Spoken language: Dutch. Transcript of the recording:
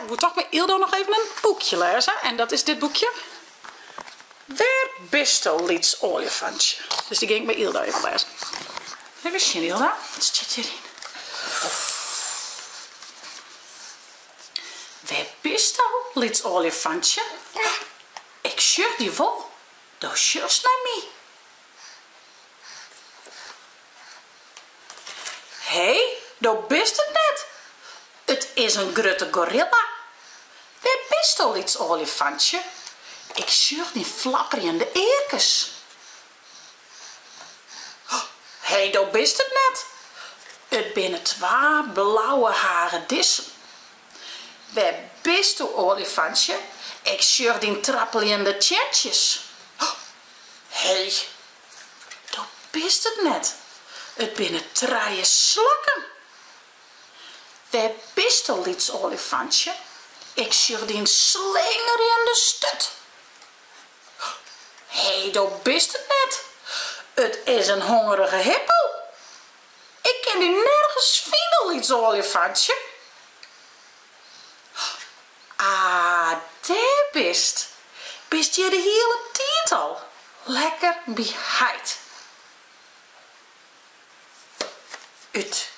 ik moet toch met Ildo nog even een boekje lezen. En dat is dit boekje. Waar bist du, lieds olifantje? Dus die ging ik bij Ildo even lezen. Even zien, Ildo. Wat zit hierin? Waar bist du, lieds olifantje? Ik sjur die wel. Du sjurst naar mij. Hé, du bist het net. Het is een grote gorilla. Waar bist du, lieds olifantje? Ik sjur die flapperende eerkes. Hé, du bist het net. Het binnen 2 blauwe haren dissen. Waar bist du, olifantje? Ik sjur die trappelende tjentjes. Hé, du bist het net. Het binnen 3 slakken. Waar bist du, lieds olifantje? Ik sjur die slingerende stut. Hé, du bist het net. Het is een hongerige hippo. Ik kan die nergens vinden, lieds olifantje. Ah, daar bist. Bist je de hele tijd al? Lekker beheid. Ut.